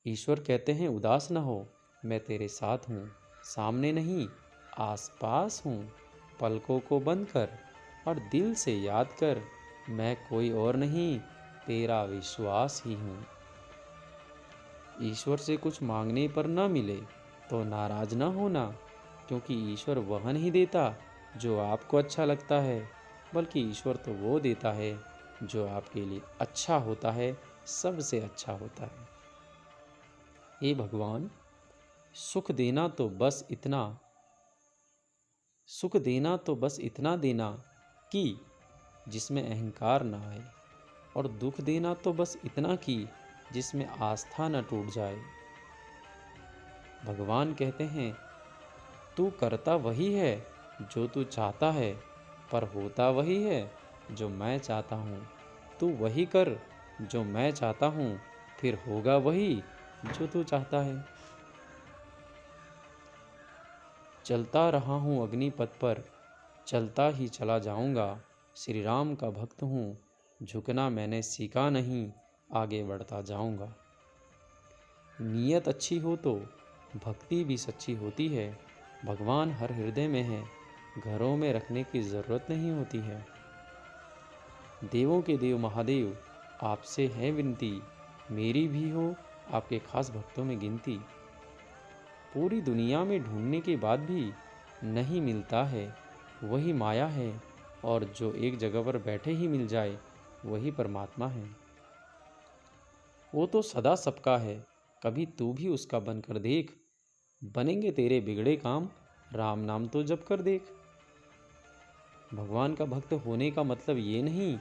ईश्वर कहते हैं उदास न हो, मैं तेरे साथ हूँ, सामने नहीं आसपास हूँ। पलकों को बंद कर और दिल से याद कर, मैं कोई और नहीं, तेरा विश्वास ही हूँ। ईश्वर से कुछ मांगने पर न मिले तो नाराज न होना, क्योंकि ईश्वर वह नहीं देता जो आपको अच्छा लगता है, बल्कि ईश्वर तो वो देता है जो आपके लिए अच्छा होता है, सबसे अच्छा होता है। हे भगवान, सुख देना तो बस इतना सुख देना तो बस इतना देना कि जिसमें अहंकार न आए, और दुख देना तो बस इतना कि जिसमें आस्था न टूट जाए। भगवान कहते हैं, तू करता वही है जो तू चाहता है, पर होता वही है जो मैं चाहता हूँ। तू वही कर जो मैं चाहता हूँ, फिर होगा वही जो तू चाहता है। चलता रहा हूँ अग्निपथ पर, चलता ही चला जाऊँगा। श्री राम का भक्त हूँ, झुकना मैंने सीखा नहीं, आगे बढ़ता जाऊँगा। नीयत अच्छी हो तो भक्ति भी सच्ची होती है। भगवान हर हृदय में है, घरों में रखने की ज़रूरत नहीं होती है। देवों के देव महादेव, आपसे है विनती, मेरी भी हो आपके खास भक्तों में गिनती। पूरी दुनिया में ढूंढने के बाद भी नहीं मिलता है, वही माया है, और जो एक जगह पर बैठे ही मिल जाए वही परमात्मा है। वो तो सदा सबका है, कभी तू भी उसका बनकर देख। बनेंगे तेरे बिगड़े काम, राम नाम तो जप कर देख। भगवान का भक्त होने का मतलब ये नहीं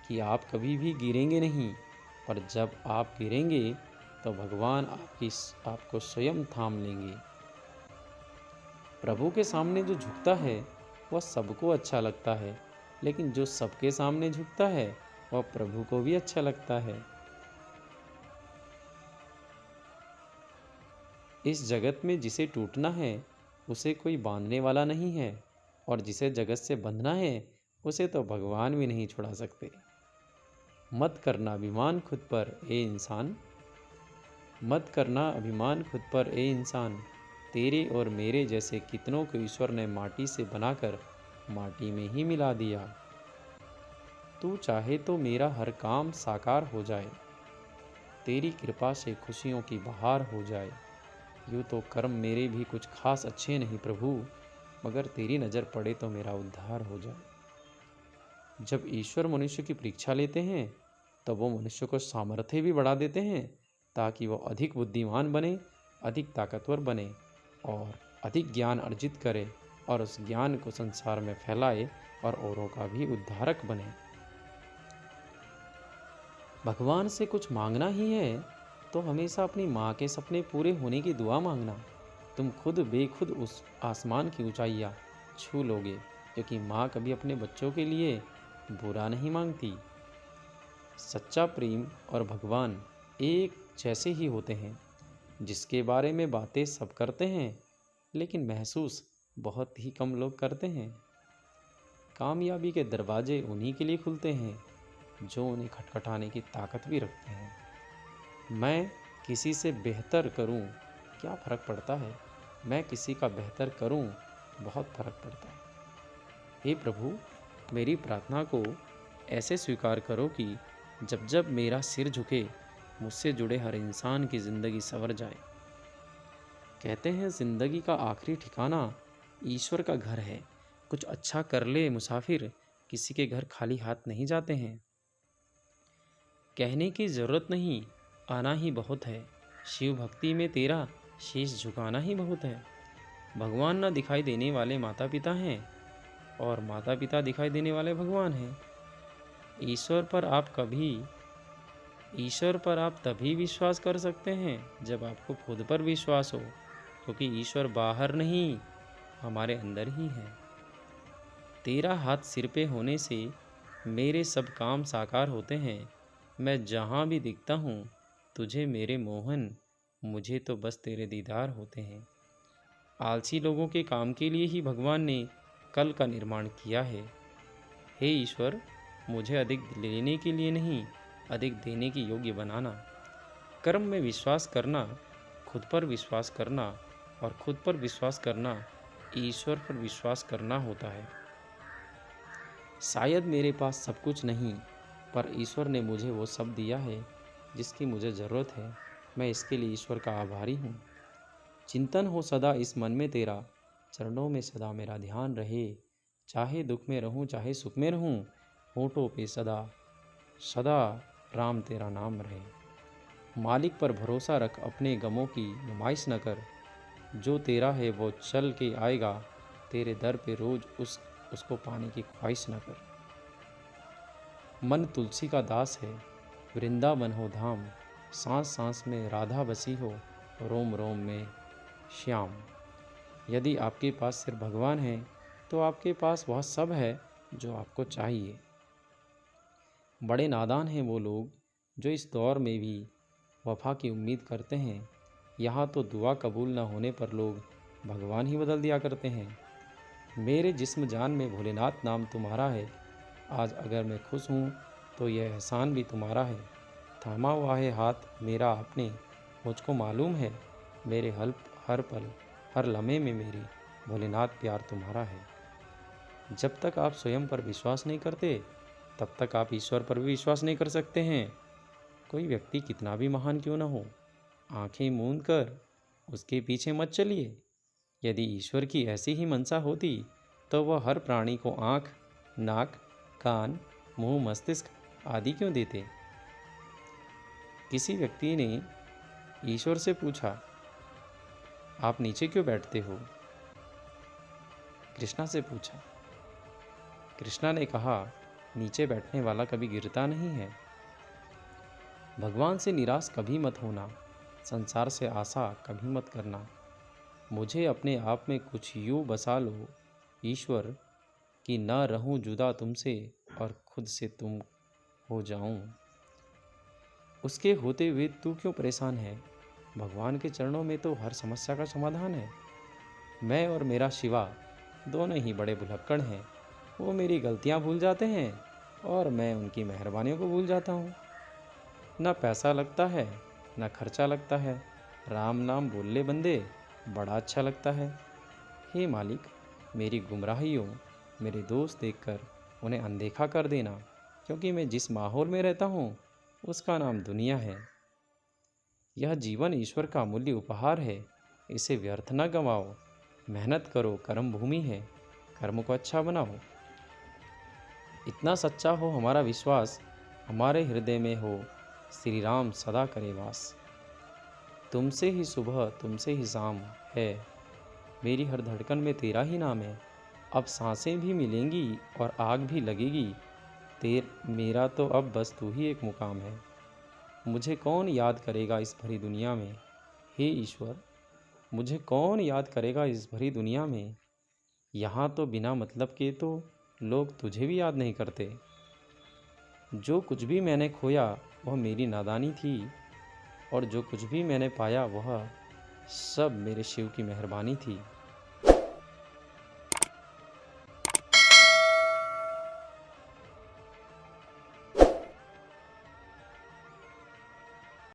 कि आप कभी भी गिरेंगे नहीं, पर जब आप गिरेंगे तो भगवान आपको स्वयं थाम लेंगे। प्रभु के सामने जो झुकता है वह सबको अच्छा लगता है, लेकिन जो सबके सामने झुकता है वह प्रभु को भी अच्छा लगता है। इस जगत में जिसे टूटना है उसे कोई बांधने वाला नहीं है, और जिसे जगत से बंधना है उसे तो भगवान भी नहीं छुड़ा सकते। मत करना अभिमान खुद पर ए इंसान, मत करना अभिमान खुद पर ए इंसान। तेरे और मेरे जैसे कितनों को ईश्वर ने माटी से बनाकर माटी में ही मिला दिया। तू चाहे तो मेरा हर काम साकार हो जाए, तेरी कृपा से खुशियों की बहार हो जाए। यूँ तो कर्म मेरे भी कुछ खास अच्छे नहीं प्रभु, मगर तेरी नज़र पड़े तो मेरा उद्धार हो जाए। जब ईश्वर मनुष्य की परीक्षा लेते हैं तब वो मनुष्य को सामर्थ्य भी बढ़ा देते हैं, ताकि वो अधिक बुद्धिमान बने, अधिक ताकतवर बने और अधिक ज्ञान अर्जित करे, और उस ज्ञान को संसार में फैलाए और औरों का भी उद्धारक बने। भगवान से कुछ मांगना ही है तो हमेशा अपनी माँ के सपने पूरे होने की दुआ मांगना। तुम खुद बेखुद उस आसमान की ऊंचाइयाँ छू लोगे, क्योंकि माँ कभी अपने बच्चों के लिए बुरा नहीं मांगती। सच्चा प्रेम और भगवान एक जैसे ही होते हैं, जिसके बारे में बातें सब करते हैं लेकिन महसूस बहुत ही कम लोग करते हैं। कामयाबी के दरवाजे उन्हीं के लिए खुलते हैं जो उन्हें खटखटाने की ताकत भी रखते हैं। मैं किसी से बेहतर करूं, क्या फ़र्क पड़ता है, मैं किसी का बेहतर करूं, बहुत फ़र्क पड़ता है। हे प्रभु, मेरी प्रार्थना को ऐसे स्वीकार करो कि जब जब मेरा सिर झुके, मुझसे जुड़े हर इंसान की ज़िंदगी संवर जाए। कहते हैं ज़िंदगी का आखिरी ठिकाना ईश्वर का घर है। कुछ अच्छा कर ले मुसाफिर, किसी के घर खाली हाथ नहीं जाते हैं। कहने की ज़रूरत नहीं, आना ही बहुत है। शिव भक्ति में तेरा शीश झुकाना ही बहुत है। भगवान न दिखाई देने वाले माता पिता हैं, और माता पिता दिखाई देने वाले भगवान हैं। ईश्वर पर आप कभी ईश्वर पर आप तभी विश्वास कर सकते हैं जब आपको खुद पर विश्वास हो, क्योंकि ईश्वर बाहर नहीं, हमारे अंदर ही है। तेरा हाथ सिर पे होने से मेरे सब काम साकार होते हैं। मैं जहाँ भी दिखता हूँ तुझे मेरे मोहन, मुझे तो बस तेरे दीदार होते हैं। आलसी लोगों के काम के लिए ही भगवान ने कल का निर्माण किया है। हे ईश्वर, मुझे अधिक लेने के लिए नहीं, अधिक देने की योग्य बनाना। कर्म में विश्वास करना, खुद पर विश्वास करना और खुद पर विश्वास करना ईश्वर पर विश्वास करना होता है। शायद मेरे पास सब कुछ नहीं, पर ईश्वर ने मुझे वो सब दिया है जिसकी मुझे ज़रूरत है। मैं इसके लिए ईश्वर का आभारी हूँ। चिंतन हो सदा इस मन में तेरा, चरणों में सदा मेरा ध्यान रहे। चाहे दुख में रहूं चाहे सुख में रहूं, होठों पे सदा सदा राम तेरा नाम रहे। मालिक पर भरोसा रख, अपने गमों की नुमाइश न कर। जो तेरा है वो चल के आएगा, तेरे दर पे रोज उसको पाने की ख्वाहिश न कर। मन तुलसी का दास है, वृंदावन हो धाम। सांस सांस में राधा बसी हो, रोम रोम में श्याम। यदि आपके पास सिर्फ भगवान है तो आपके पास वह सब है जो आपको चाहिए। बड़े नादान हैं वो लोग जो इस दौर में भी वफा की उम्मीद करते हैं। यहाँ तो दुआ कबूल न होने पर लोग भगवान ही बदल दिया करते हैं। मेरे जिस्म जान में भोलेनाथ नाम तुम्हारा है। आज अगर मैं खुश हूँ तो यह एहसान भी तुम्हारा है। थामा हुआ है हाथ मेरा आपने, मुझको मालूम है मेरे हर पल हर लम्हे में मेरी भोलेनाथ प्यार तुम्हारा है। जब तक आप स्वयं पर विश्वास नहीं करते तब तक आप ईश्वर पर भी विश्वास नहीं कर सकते हैं। कोई व्यक्ति कितना भी महान क्यों न हो, आंखें मूंद कर उसके पीछे मत चलिए। यदि ईश्वर की ऐसी ही मंशा होती तो वह हर प्राणी को आँख, नाक, कान, मुंह, मस्तिष्क आदि क्यों देते। किसी व्यक्ति ने ईश्वर से पूछा, आप नीचे क्यों बैठते हो? कृष्णा से पूछा। कृष्णा ने कहा, नीचे बैठने वाला कभी गिरता नहीं है। भगवान से निराश कभी मत होना, संसार से आशा कभी मत करना। मुझे अपने आप में कुछ यूँ बसा लो ईश्वर, कि न रहूं जुदा तुमसे और खुद से तुम हो जाऊं। उसके होते हुए तू क्यों परेशान है? भगवान के चरणों में तो हर समस्या का समाधान है। मैं और मेरा शिवा दोनों ही बड़े भुलक्कड़ हैं। वो मेरी गलतियां भूल जाते हैं और मैं उनकी मेहरबानियों को भूल जाता हूँ। न पैसा लगता है न खर्चा लगता है, राम नाम बोल ले बंदे, बड़ा अच्छा लगता है। हे मालिक, मेरी गुमराहियों, मेरे दोस्त देखकर उन्हें अनदेखा कर देना, क्योंकि मैं जिस माहौल में रहता हूँ उसका नाम दुनिया है। यह जीवन ईश्वर का अमूल्य उपहार है, इसे व्यर्थ न गंवाओ। मेहनत करो, कर्म भूमि है, कर्म को अच्छा बनाओ। इतना सच्चा हो हमारा विश्वास, हमारे हृदय में हो श्री राम सदा करे वास। तुमसे ही सुबह तुमसे ही शाम है, मेरी हर धड़कन में तेरा ही नाम है। अब सांसें भी मिलेंगी और आग भी लगेगी, मेरा तो अब बस तू ही एक मुकाम है। मुझे कौन याद करेगा इस भरी दुनिया में, हे ईश्वर, मुझे कौन याद करेगा इस भरी दुनिया में। यहाँ तो बिना मतलब के तो लोग तुझे भी याद नहीं करते। जो कुछ भी मैंने खोया वह मेरी नादानी थी, और जो कुछ भी मैंने पाया वह सब मेरे शिव की मेहरबानी थी।